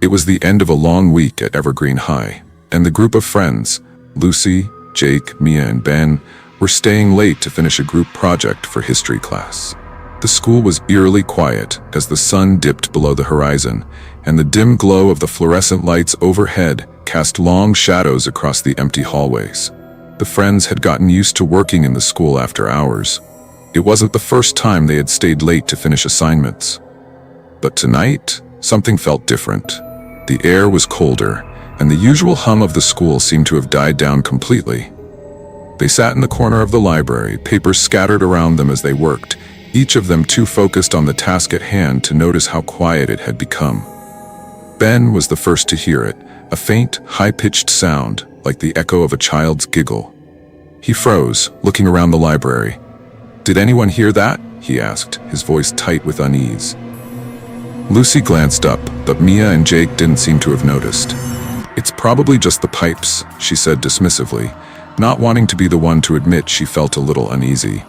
It was the end of a long week at Evergreen High, and the group of friends, Lucy, Jake, Mia, and Ben, were staying late to finish a group project for history class. The school was eerily quiet as the sun dipped below the horizon, and the dim glow of the fluorescent lights overhead cast long shadows across the empty hallways. The friends had gotten used to working in the school after hours. It wasn't the first time they had stayed late to finish assignments. But tonight, something felt different. The air was colder, and the usual hum of the school seemed to have died down completely. They sat in the corner of the library, papers scattered around them as they worked, each of them too focused on the task at hand to notice how quiet it had become. Ben was the first to hear it, a faint, high-pitched sound, like the echo of a child's giggle. He froze, looking around the library. "Did anyone hear that?" he asked, his voice tight with unease. Lucy glanced up, but Mia and Jake didn't seem to have noticed. "It's probably just the pipes," she said dismissively, not wanting to be the one to admit she felt a little uneasy.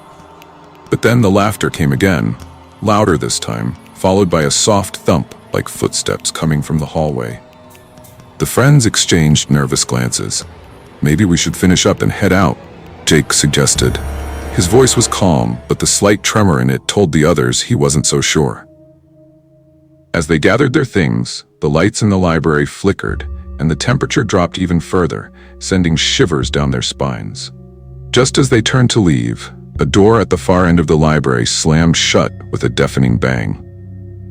But then the laughter came again, louder this time, followed by a soft thump like footsteps coming from the hallway. The friends exchanged nervous glances. "Maybe we should finish up and head out," Jake suggested. His voice was calm, but the slight tremor in it told the others he wasn't so sure. As they gathered their things, the lights in the library flickered, and the temperature dropped even further, sending shivers down their spines. Just as they turned to leave, a door at the far end of the library slammed shut with a deafening bang.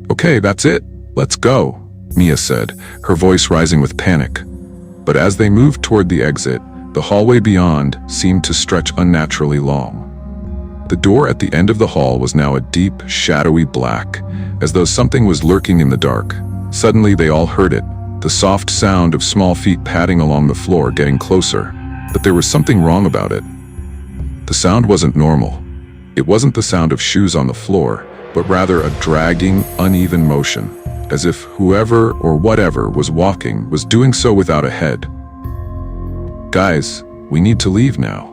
"Okay, that's it. Let's go," Mia said, her voice rising with panic. But as they moved toward the exit, the hallway beyond seemed to stretch unnaturally long. The door at the end of the hall was now a deep, shadowy black, as though something was lurking in the dark. Suddenly they all heard it, the soft sound of small feet padding along the floor getting closer, but there was something wrong about it. The sound wasn't normal. It wasn't the sound of shoes on the floor, but rather a dragging, uneven motion, as if whoever or whatever was walking was doing so without a head. "Guys, we need to leave now,"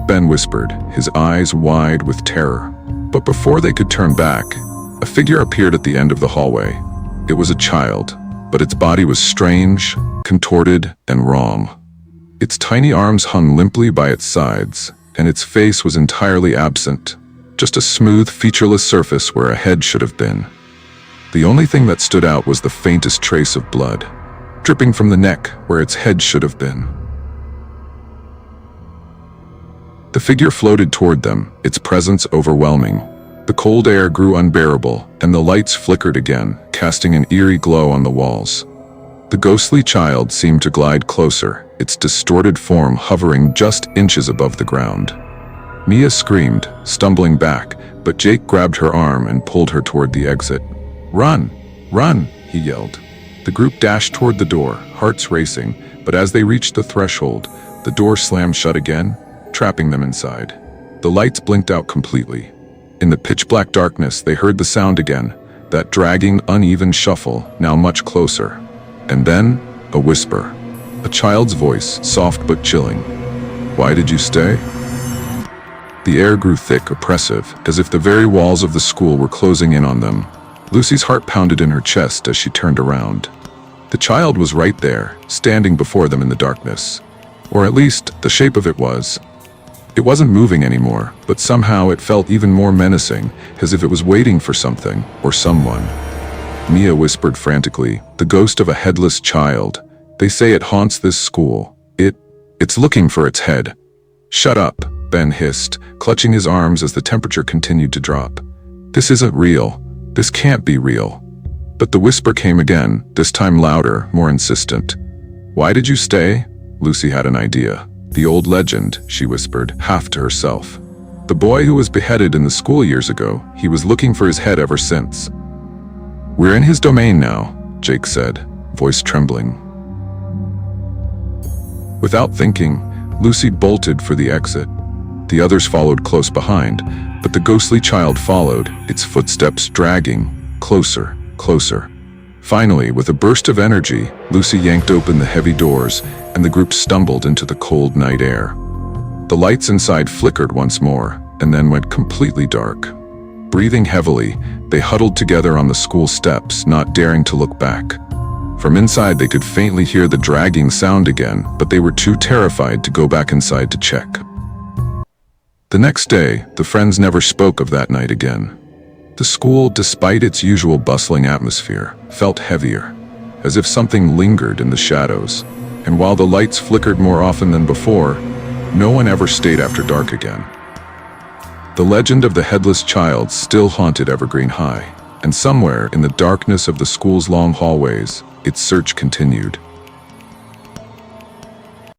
Ben whispered, his eyes wide with terror. But before they could turn back, a figure appeared at the end of the hallway. It was a child, but its body was strange, contorted, and wrong. Its tiny arms hung limply by its sides, and its face was entirely absent, just a smooth, featureless surface where a head should have been. The only thing that stood out was the faintest trace of blood, dripping from the neck where its head should have been. The figure floated toward them, its presence overwhelming. The cold air grew unbearable, and the lights flickered again, casting an eerie glow on the walls. The ghostly child seemed to glide closer, its distorted form hovering just inches above the ground. Mia screamed, stumbling back, but Jake grabbed her arm and pulled her toward the exit. "Run! Run!" he yelled. The group dashed toward the door, hearts racing, but as they reached the threshold, the door slammed shut again, trapping them inside. The lights blinked out completely. In the pitch-black darkness, they heard the sound again, that dragging, uneven shuffle, now much closer. And then, a whisper. A child's voice, soft but chilling. "Why did you stay?" The air grew thick, oppressive, as if the very walls of the school were closing in on them. Lucy's heart pounded in her chest as she turned around. The child was right there, standing before them in the darkness. Or at least, the shape of it was. It wasn't moving anymore, but somehow it felt even more menacing, as if it was waiting for something, or someone. Mia whispered frantically, "The ghost of a headless child. They say it haunts this school. It's looking for its head." "Shut up," Ben hissed, clutching his arms as the temperature continued to drop. "This isn't real. This can't be real." But the whisper came again, this time louder, more insistent. "Why did you stay?" Lucy had an idea. "The old legend," she whispered, half to herself. "The boy who was beheaded in the school years ago, he was looking for his head ever since." "We're in his domain now," Jake said, voice trembling. Without thinking, Lucy bolted for the exit. The others followed close behind, but the ghostly child followed, its footsteps dragging, closer, closer. Finally, with a burst of energy, Lucy yanked open the heavy doors, and the group stumbled into the cold night air. The lights inside flickered once more, and then went completely dark. Breathing heavily, they huddled together on the school steps, not daring to look back. From inside, they could faintly hear the dragging sound again, but they were too terrified to go back inside to check. The next day, the friends never spoke of that night again. The school, despite its usual bustling atmosphere, felt heavier, as if something lingered in the shadows. And while the lights flickered more often than before, no one ever stayed after dark again. The legend of the Headless Child still haunted Evergreen High, and somewhere in the darkness of the school's long hallways, its search continued.